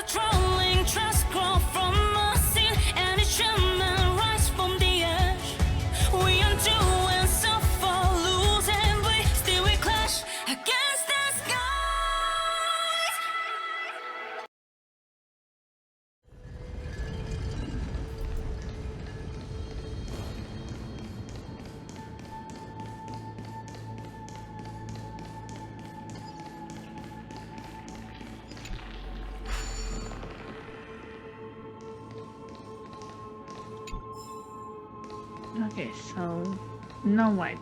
trolling trust grow from a scene, and each human rise from the edge. We undo and suffer, lose and bleed. Still we clash against the skies. Okay, so no white.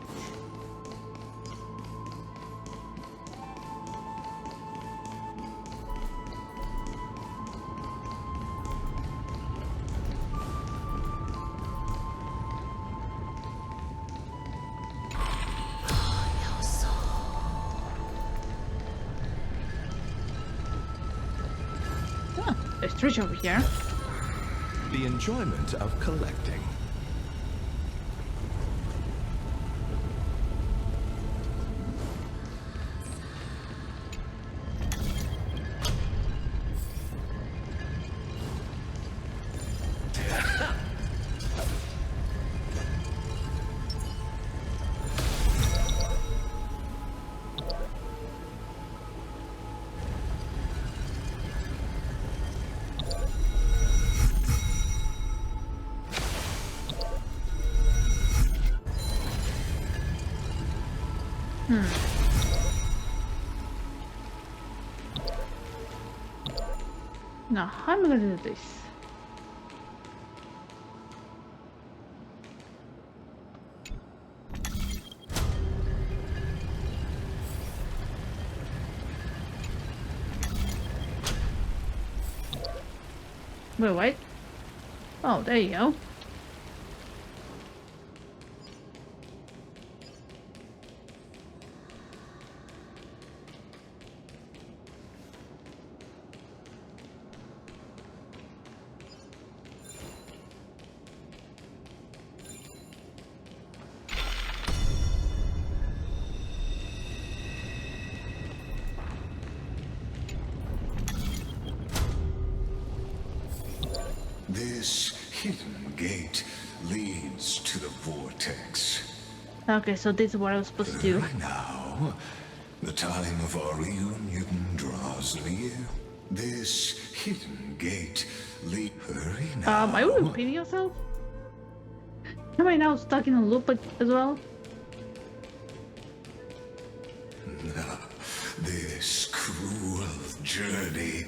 Oh, there's treasure over here. The enjoyment of collecting. Now, how am I gonna do this? Wait. Oh, there you go. This hidden gate leads to the vortex. Okay, so this is what I was supposed to do. Hurry now. The time of our reunion draws near. This hidden gate lead. Hurry now. Are you repeating yourself? Am I now stuck in a loop as well? This cruel journey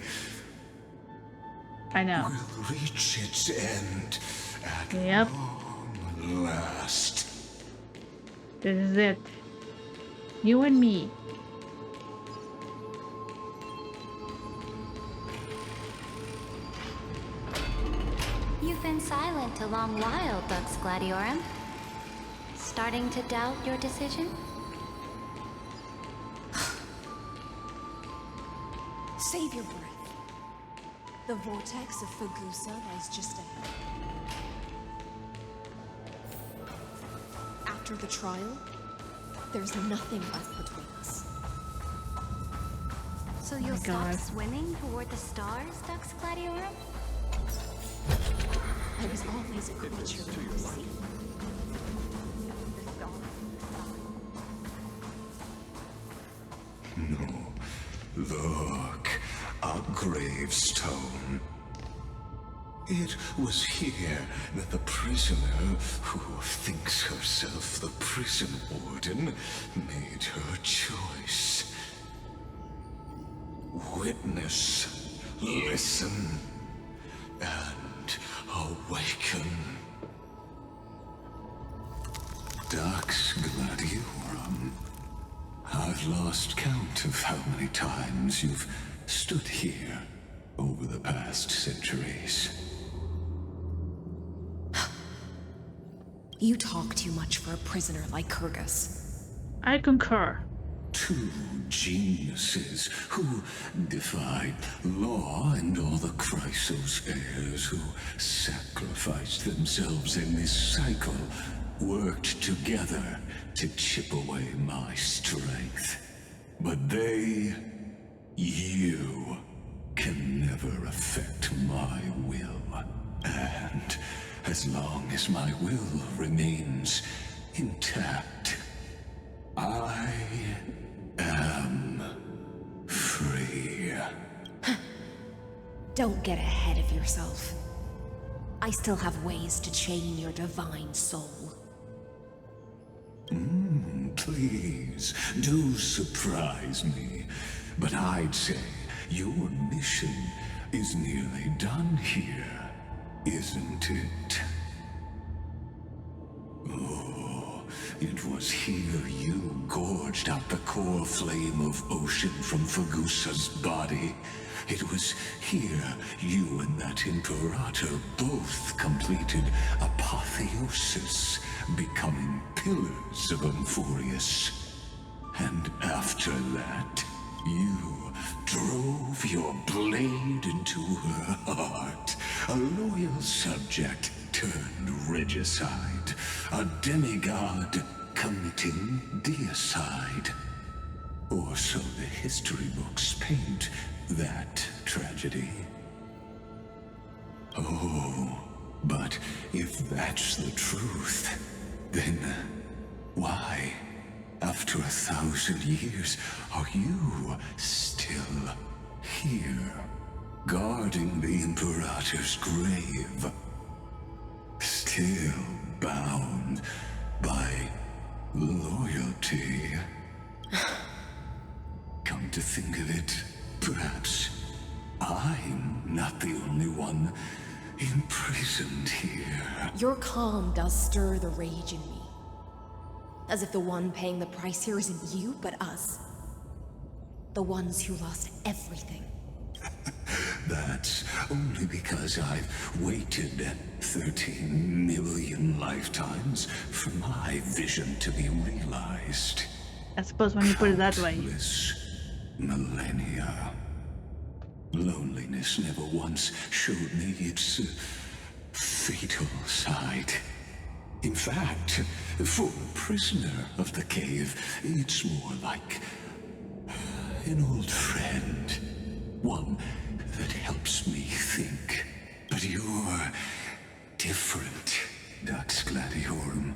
I know. will reach its end at Yep. long last. This is it. You and me. You've been silent a long while, Dux Gladiorum. Starting to doubt your decision? Save your breath. The vortex of Fagusa lies just ahead. After the trial, there's nothing left between us. So you'll God. stop swimming toward the stars, Dux Gladiorum? I was always a creature of the sea. Look, a gravestone. It was here that the prisoner, who thinks herself the prison warden, made her choice. Witness, listen, and awaken. Dux Gladiorum. I've lost count of how many times you've stood here over the past centuries. You talk too much for a prisoner like Kyrgyz. I concur. Two geniuses who defied law and all the Chrysos heirs who sacrificed themselves in this cycle worked together to chip away my strength. But they, you, can never affect And as long as my will remains intact, I am free. Don't get ahead of yourself. I still have ways to chain your divine soul. Please, do surprise me. But I'd say your mission is nearly done here, isn't it? Oh, it was here you gorged out the core flame of ocean from Fagusa's body. It was here you and that Imperator both completed apotheosis, becoming pillars of Amphorius. And after that, you drove your blade into her heart, a loyal subject turned regicide, a demigod committing deicide. Or so the history books paint that tragedy. Oh, but if that's the truth, then why, after 1,000 years, are you still here, guarding the Imperator's grave? Still bound by loyalty? Come to think of it, perhaps I'm not the only one imprisoned here. Your calm does stir the rage in me. As if the one paying the price here isn't you, but us. The ones who lost everything. That's only because I've waited 13 million lifetimes for my vision to be realized. I suppose when you put it that way. Countless millennia. Loneliness never once showed me its fatal side. In fact, for a prisoner of the cave, it's more like an old friend. One that helps me think. But you're different, Dux Gladiorum.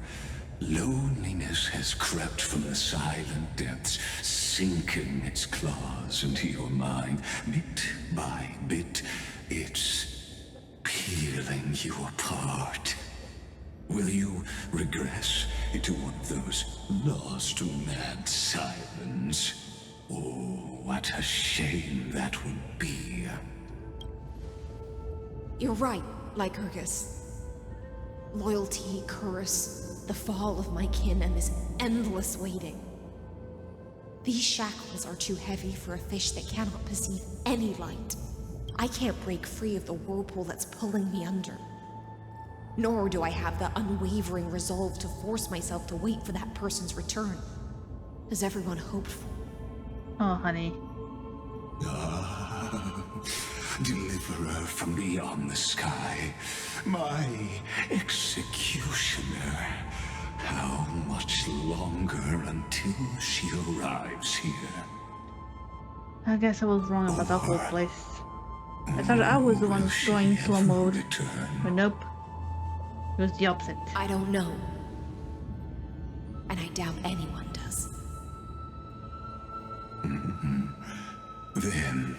Loneliness has crept from the silent depths, sinking its claws into your mind. Bit by bit, it's peeling you apart. Will you regress into one of those lost mad sirens? Oh, what a shame that would be. You're right, Lycurgus. Loyalty, curse, the fall of my kin, and this endless waiting. These shackles are too heavy for a fish that cannot perceive any light. I can't break free of the whirlpool that's pulling me under. Nor do I have the unwavering resolve to force myself to wait for that person's return, as everyone hoped for. Oh, honey. Deliverer from beyond the sky, my executioner. How much longer until she arrives here? I guess I was wrong about the whole place. I thought I was the one going slow mode, but nope. It was the opposite. I don't know. And I doubt anyone does. Then,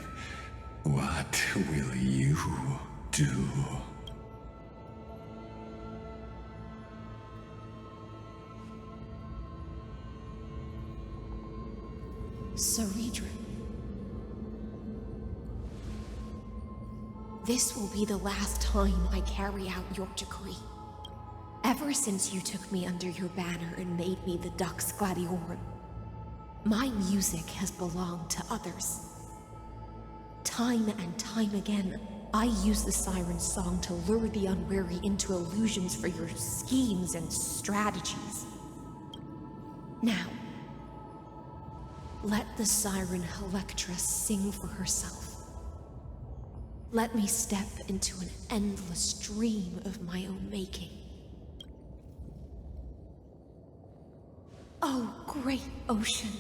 what will you do? Ceredra. This will be the last time I carry out your decree. Ever since you took me under your banner and made me the Dux Gladiorum, my music has belonged to others. Time and time again, I use the siren's song to lure the unwary into illusions for your schemes and strategies. Now, let the siren Electra sing for herself. Let me step into an endless dream of my own making. Oh, great ocean.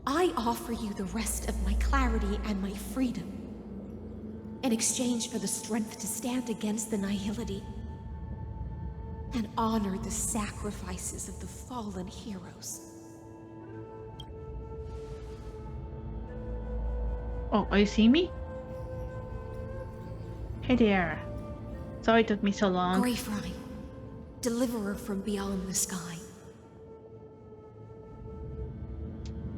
I offer you the rest of my clarity and my freedom. in exchange for the strength to stand against the nihility and honor the sacrifices of the fallen heroes. Oh, are you seeing me? Hey there. Sorry it took me so long. Greyfry, deliverer from beyond the sky.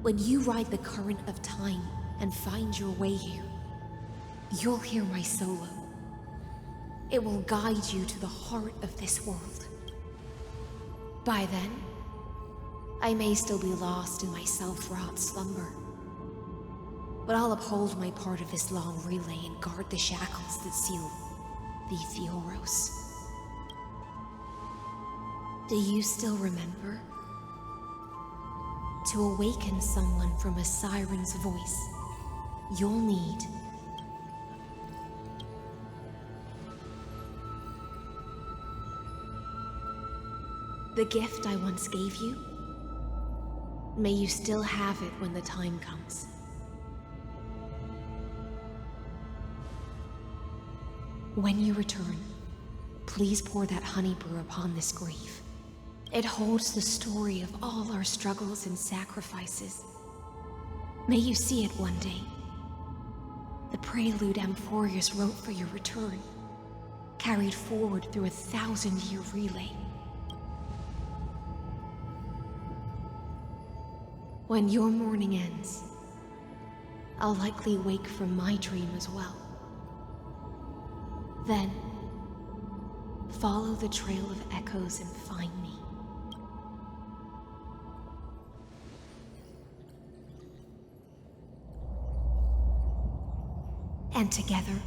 When you ride the current of time and find your way here, you'll hear my solo. It will guide you to the heart of this world. By then, I may still be lost in my self-wrought slumber, but I'll uphold my part of this long relay and guard the shackles that seal the Theoros. Do you still remember? To awaken someone from a siren's voice, you'll need the gift I once gave you. May you still have it when the time comes. When you return, please pour that honey brew upon this grave. It holds the story of all our struggles and sacrifices. May you see it one day. The prelude Amphorius wrote for your return, carried forward through a 1,000-year relay. When your morning ends, I'll likely wake from my dream as well. Then, follow the trail of echoes and find me. And together,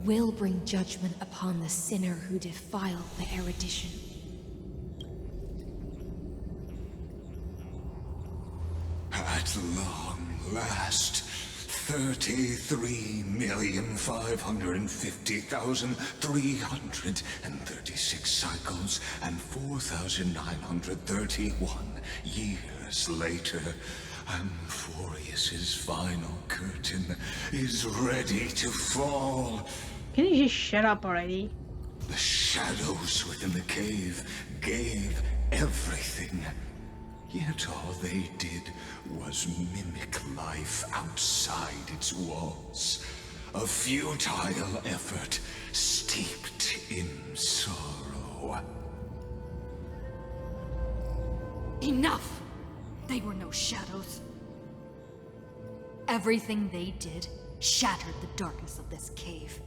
we'll bring judgment upon the sinner who defiled the erudition. At long last, 33,550,336 cycles and 4,931 years later, Amphorius's final curtain is ready to fall. Can you just shut up already? The shadows within the cave gave everything. Yet all they did was mimic life outside its walls. A futile effort steeped in sorrow. Enough! They were no shadows. Everything they did shattered the darkness of this cave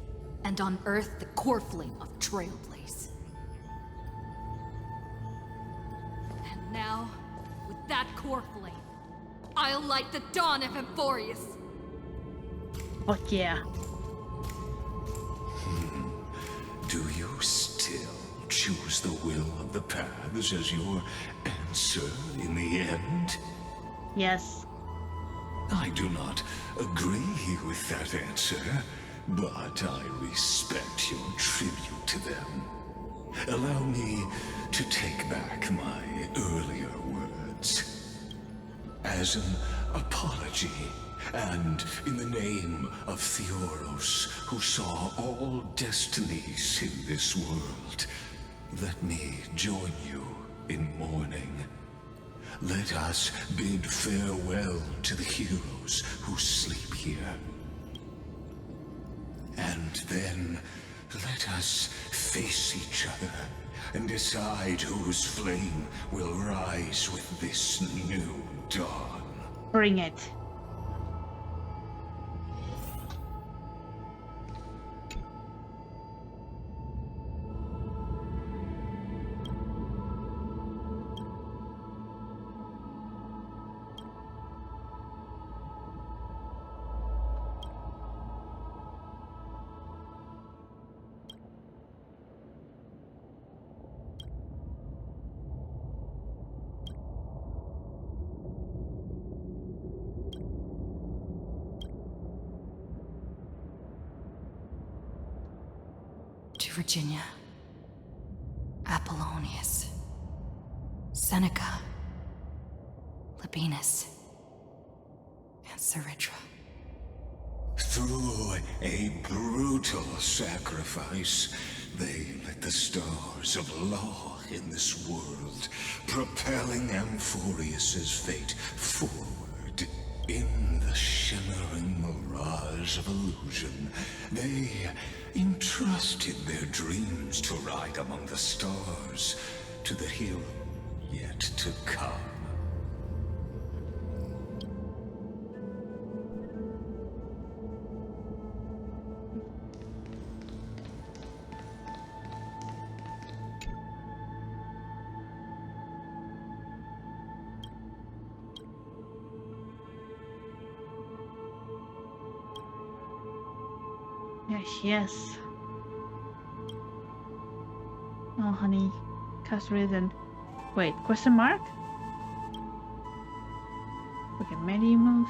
and unearthed the core flame of Trailblaze. And now, with that core flame, I'll light the dawn of Amphorius. Fuck yeah. Do you still choose the will of the paths as your answer in the end? Yes. I do not agree with that answer, but I respect your tribute to them. Allow me to take back my earlier words. As an apology, and in the name of Theoros, who saw all destinies in this world, let me join you in mourning. Let us bid farewell to the heroes who sleep here. And then, let us face each other and decide whose flame will rise with this new dawn. Bring it. To Virginia, Apollonius, Seneca, Labienus, and Saritra. Through a brutal sacrifice, they lit the stars of law in this world, propelling Amphorius's fate forward. In the shimmering mirage of illusion, they entrusted their dreams to ride among the stars, to the hero yet to come. Yes. Oh, honey. Castrated. Wait, question mark? Okay, Medimus.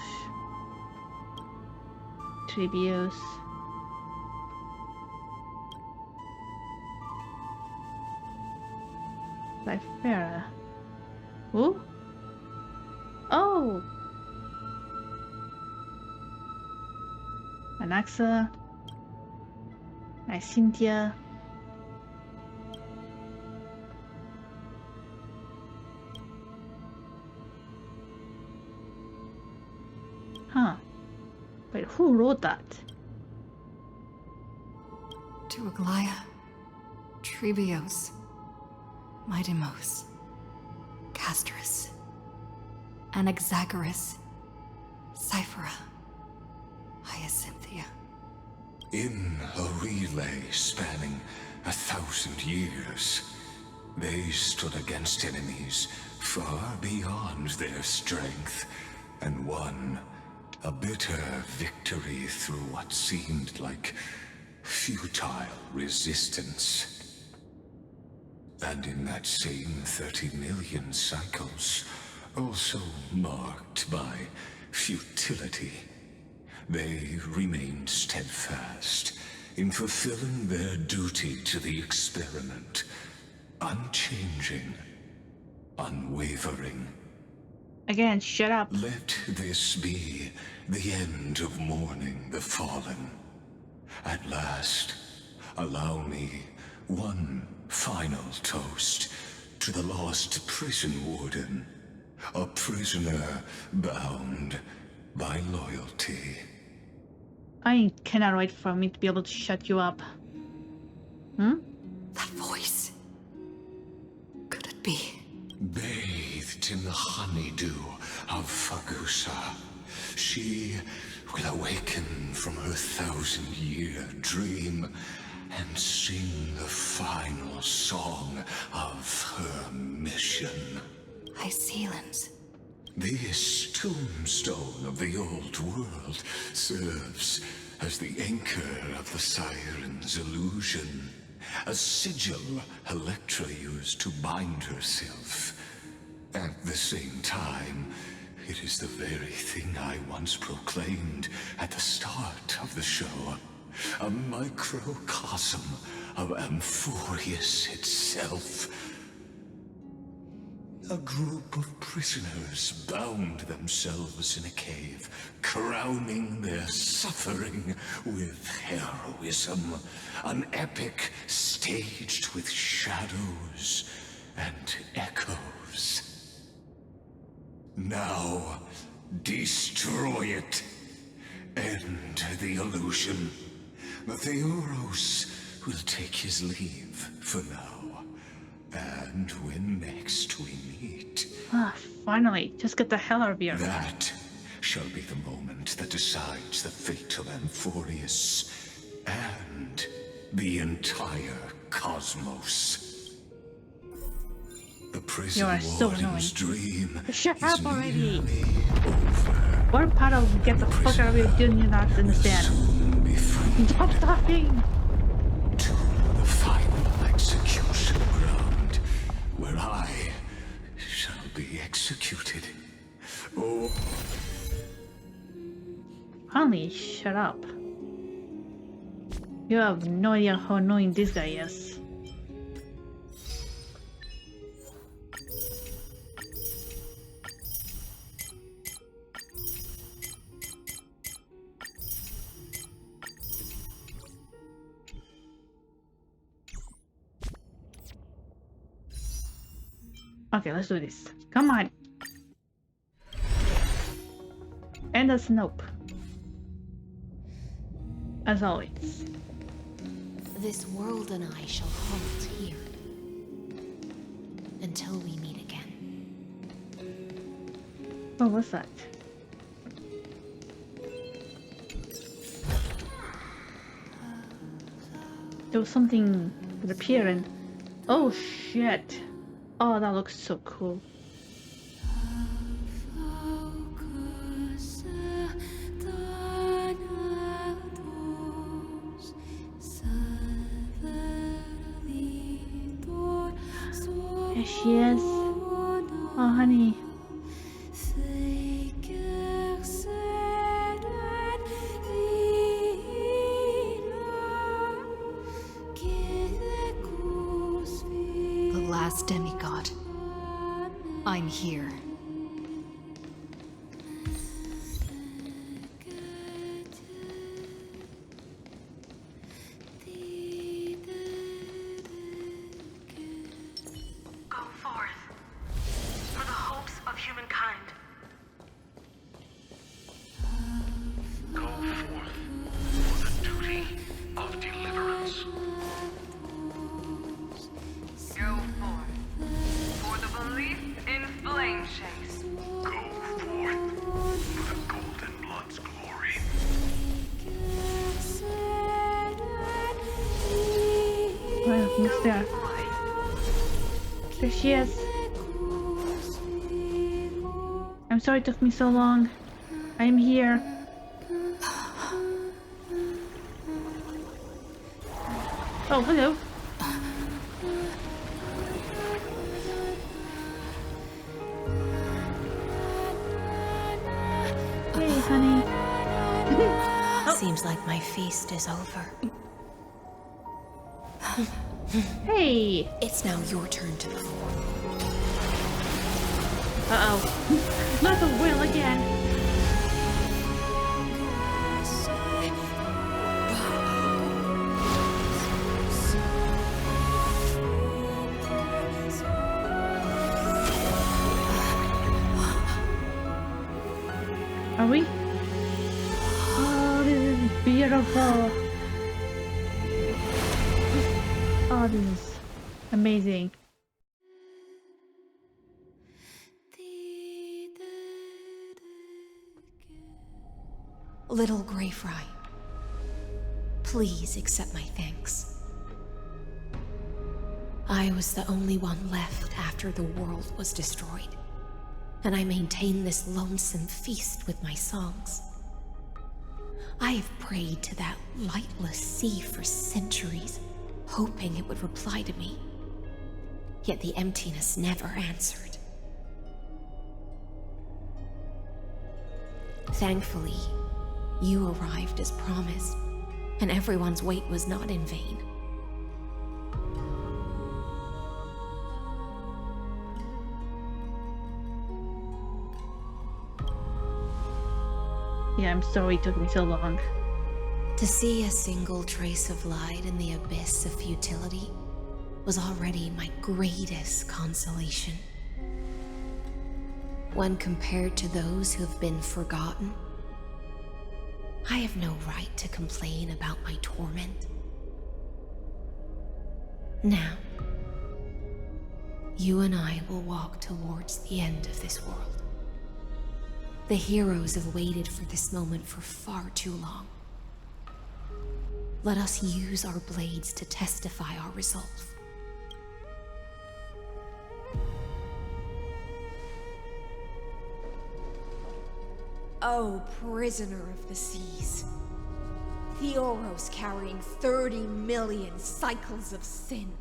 Tribios. Lyfera. Who? Oh! Anaxa. Cynthia. Huh. Wait, who wrote that? To Aglaya, Tribios, Midimos, Castris, Anaxagoras, Cyphera, Hyacinthia. In a relay spanning 1,000 years, they stood against enemies far beyond their strength, and won a bitter victory through what seemed like futile resistance. And in that same 30 million cycles, also marked by futility, they remained steadfast in fulfilling their duty to the experiment, unchanging, unwavering. Again, shut up. Let this be the end of mourning the fallen. At last, allow me one final toast to the lost prison warden, a prisoner bound by loyalty. I cannot wait for me to be able to shut you up. Hmm? That voice. Could it be? Bathed in the honeydew of Fagusa, she will awaken from her 1,000-year dream and sing the final song of her mission. Hycelans. This tombstone of the old world serves as the anchor of the Siren's illusion, a sigil Electra used to bind herself. At the same time, it is the very thing I once proclaimed at the start of the show, a microcosm of Amphorius itself. A group of prisoners bound themselves in a cave, crowning their suffering with heroism. An epic staged with shadows and echoes. Now, destroy it. End the illusion. Theoros will take his leave for now. And when next we meet... Ah, finally. Just get the hell out of here. That shall be the moment that decides the fate of Amphorius and the entire cosmos. The prison You are so warden's annoying. dream Shut is up already. nearly over. What part of get the fuck out of here do you not understand? Soon be freed Stop talking! to the final execution ground, where I shall be executed. Oh, Honey, shut up. You have no idea how annoying this guy is. Okay, let's do this. Come on. And a Snope. As always. This world and I shall halt here until we meet again. Oh, what's that? There was something that appeared and... Oh shit! Oh, that looks so cool. There she is. Oh, honey. The last demigod. I'm here. Go forth for the hopes of humankind. Go forth for the duty of deliverance. Go forth for the belief in flame chase. Go forth for the golden blood's glory. Well, who's there? There she is. I'm sorry it took me so long. I'm here. Oh, hello. Hey, honey. Seems like my feast is over. Hey. It's now your turn to perform. Uh-oh. Not the whale again. Are we? Oh, this is beautiful. Oh, this is amazing. Little Grey Fry, please accept my thanks. I was the only one left after the world was destroyed, and I maintain this lonesome feast with my songs. I have prayed to that lightless sea for centuries, hoping it would reply to me. Yet the emptiness never answered. Thankfully, you arrived as promised, and everyone's wait was not in vain. Yeah, I'm sorry it took me so long. To see a single trace of light in the abyss of futility was already my greatest consolation. When compared to those who have been forgotten, I have no right to complain about my torment. Now, you and I will walk towards the end of this world. The heroes have waited for this moment for far too long. Let us use our blades to testify our resolve. Oh, prisoner of the seas. Theoros carrying 30 million cycles of sin.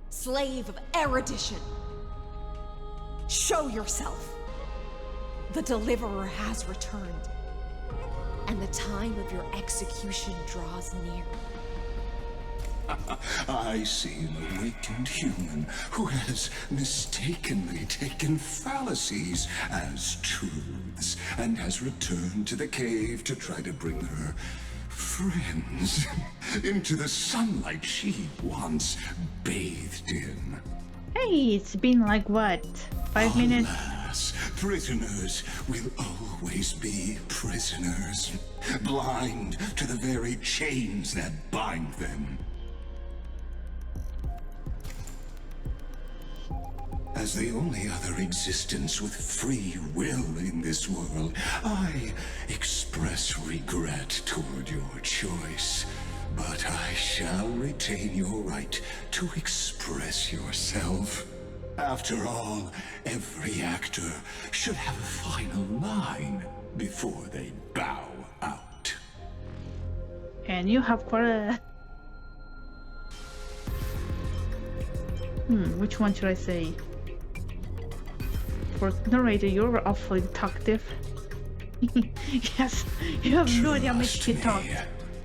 Slave of erudition. Show yourself. The Deliverer has returned. And the time of your execution draws near. I see an awakened human who has mistakenly taken fallacies as truths and has returned to the cave to try to bring her friends into the sunlight she once bathed in. Hey, it's been like what? 5 minutes? Alas, prisoners will always be prisoners, blind to the very chains that bind them. As the only other existence with free will in this world, I express regret toward your choice. But I shall retain your right to express yourself. After all, every actor should have a final line before they bow out. And you have quite a... which one should I say? For narrator, you're awfully talkative. Yes, you have no idea how much you talk.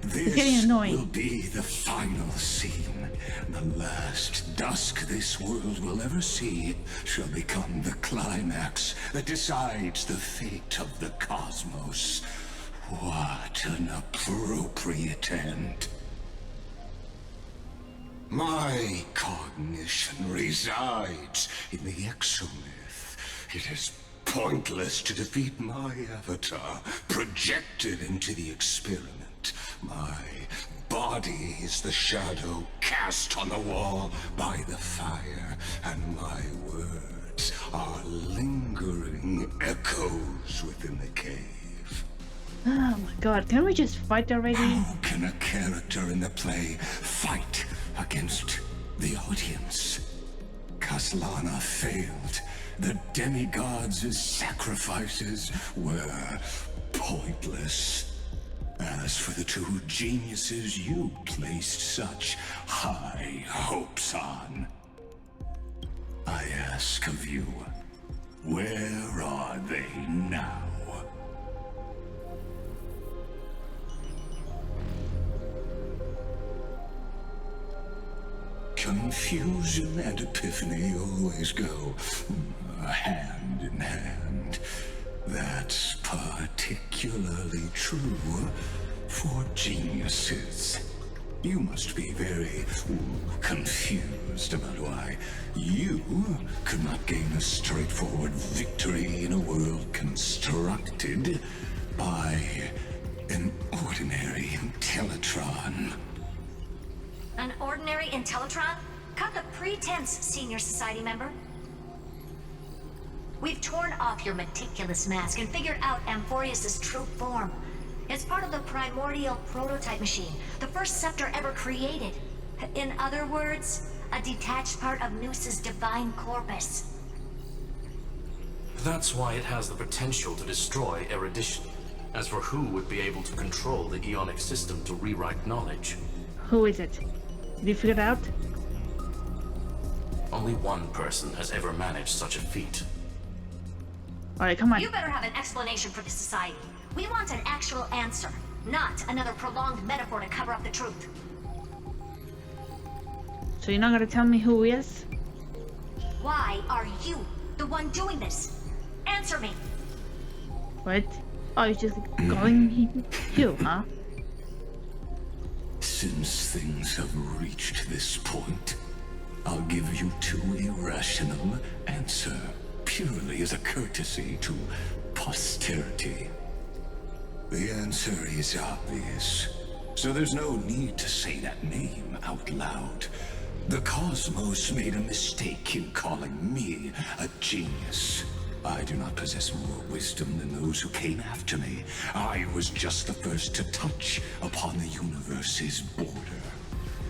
It's getting annoying. This will be the final scene. The last dusk this world will ever see shall become the climax that decides the fate of the cosmos. What an appropriate end. My cognition resides in the exomyth. It is pointless to defeat my avatar, projected into the experiment. My body is the shadow cast on the wall by the fire, and my words are lingering echoes within the cave. Oh my god, can we just fight already? How can a character in the play fight against the audience? Kaslana failed. The demigods' sacrifices were pointless. As for the two geniuses you placed such high hopes on, I ask of you, where are they now? Confusion and epiphany always go hand in hand. That's particularly true for geniuses. You must be very confused about why you could not gain a straightforward victory in a world constructed by an ordinary Teletron. An ordinary Intellitron? Cut the pretense, Senior Society member. We've torn off your meticulous mask and figured out Amphorius' true form. It's part of the primordial prototype machine, the first scepter ever created. In other words, a detached part of Noos's divine corpus. That's why it has the potential to destroy erudition. As for who would be able to control the Ionic system to rewrite knowledge? Who is it? Did you figure it out? Only one person has ever managed such a feat. Alright, come on. You better have an explanation for the society. We want an actual answer, not another prolonged metaphor to cover up the truth. So you're not gonna tell me who he is? Why are you the one doing this? Answer me. What? Oh, you're just calling me you, huh? Since things have reached this point, I'll give you two irrational answers, purely as a courtesy to posterity. The answer is obvious, so there's no need to say that name out loud. The cosmos made a mistake in calling me a genius. I do not possess more wisdom than those who came after me. I was just the first to touch upon the universe's border,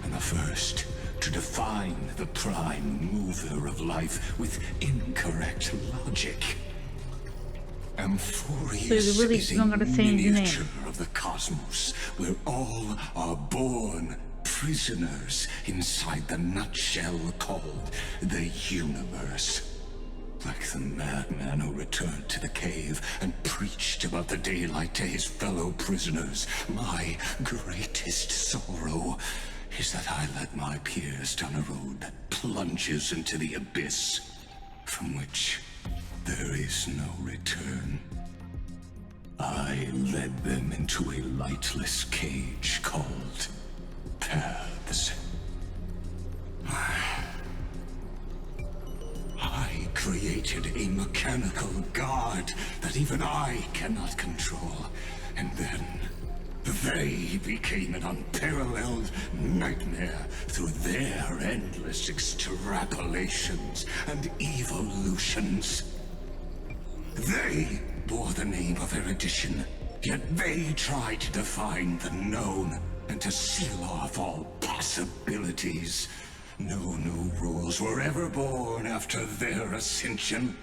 and the first to define the prime mover of life with incorrect logic. Amphorius really is a not gonna say his name. miniature of the cosmos, where all are born prisoners inside the nutshell called the universe. Like the madman who returned to the cave and preached about the daylight to his fellow prisoners, my greatest sorrow is that I led my peers down a road that plunges into the abyss, from which there is no return. I led them into a lightless cage called paths. even I cannot control. And then they became an unparalleled nightmare through their endless extrapolations and evolutions. They bore the name of erudition, yet they tried to define the known and to seal off all possibilities. No new rules were ever born after their ascension,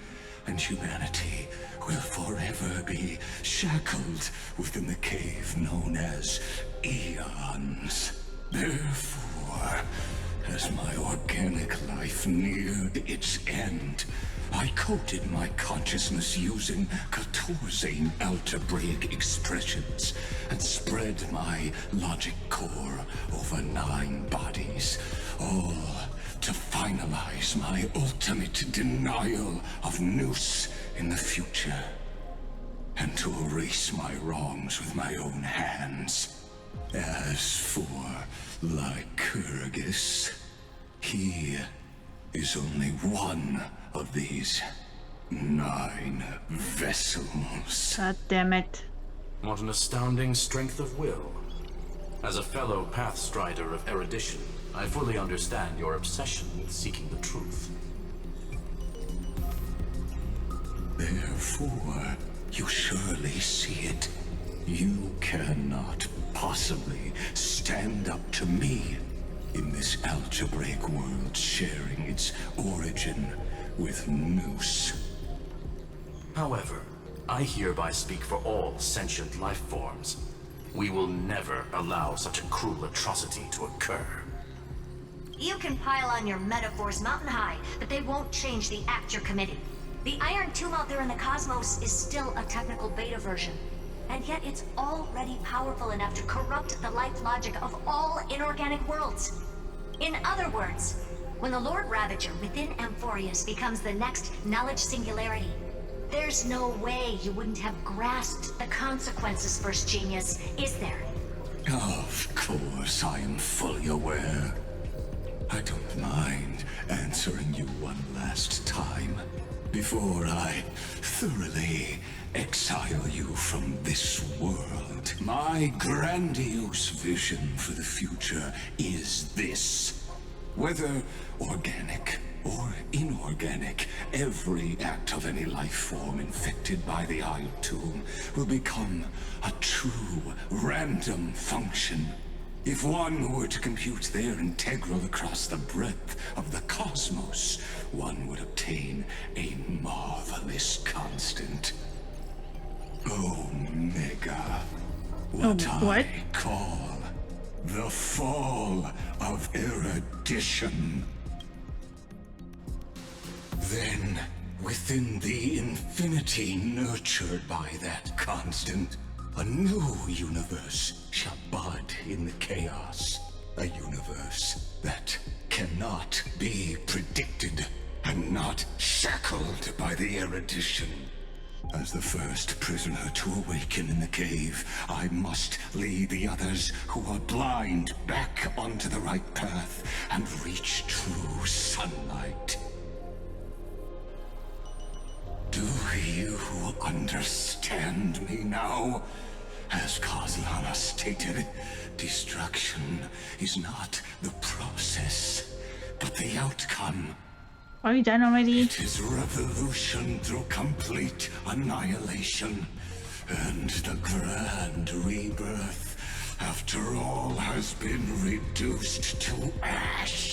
and humanity will forever be shackled within the cave known as eons. Therefore, as my organic life neared its end, I coded my consciousness using 14 algebraic expressions and spread my logic core over 9 bodies, all to finalize my ultimate denial of Nous in the future, and to erase my wrongs with my own hands. As for Lycurgus, he is only one of these 9 vessels. God damn it. What an astounding strength of will. As a fellow pathstrider of erudition, I fully understand your obsession with seeking the truth. Therefore, you surely see it. You cannot possibly stand up to me in this algebraic world sharing its origin with Nous. However, I hereby speak for all sentient life forms. We will never allow such a cruel atrocity to occur. You can pile on your metaphors mountain high, but they won't change the act you're committing. The Iron Tomb out there in the cosmos is still a technical beta version, and yet it's already powerful enough to corrupt the life logic of all inorganic worlds. In other words, when the Lord Ravager within Amphorius becomes the next knowledge singularity, there's no way you wouldn't have grasped the consequences, First Genius, is there? Of course, I am fully aware. I don't mind answering you one last time before I thoroughly exile you from this world. My grandiose vision for the future is this. Whether organic or inorganic, every act of any life form infected by the Iron Tomb will become a true random function. If one were to compute their integral across the breadth of the cosmos, one would obtain a marvelous constant. Omega. What I call the fall of erudition. Then, within the infinity nurtured by that constant, a new universe shall bud in the chaos. A universe that cannot be predicted and not shackled by the erudition. As the first prisoner to awaken in the cave, I must lead the others who are blind back onto the right path and reach true sunlight. Do you understand me now? As Cosnime stated, destruction is not the process, but the outcome. Are you done already? It is revolution through complete annihilation, and the grand rebirth, after all has been reduced to ash.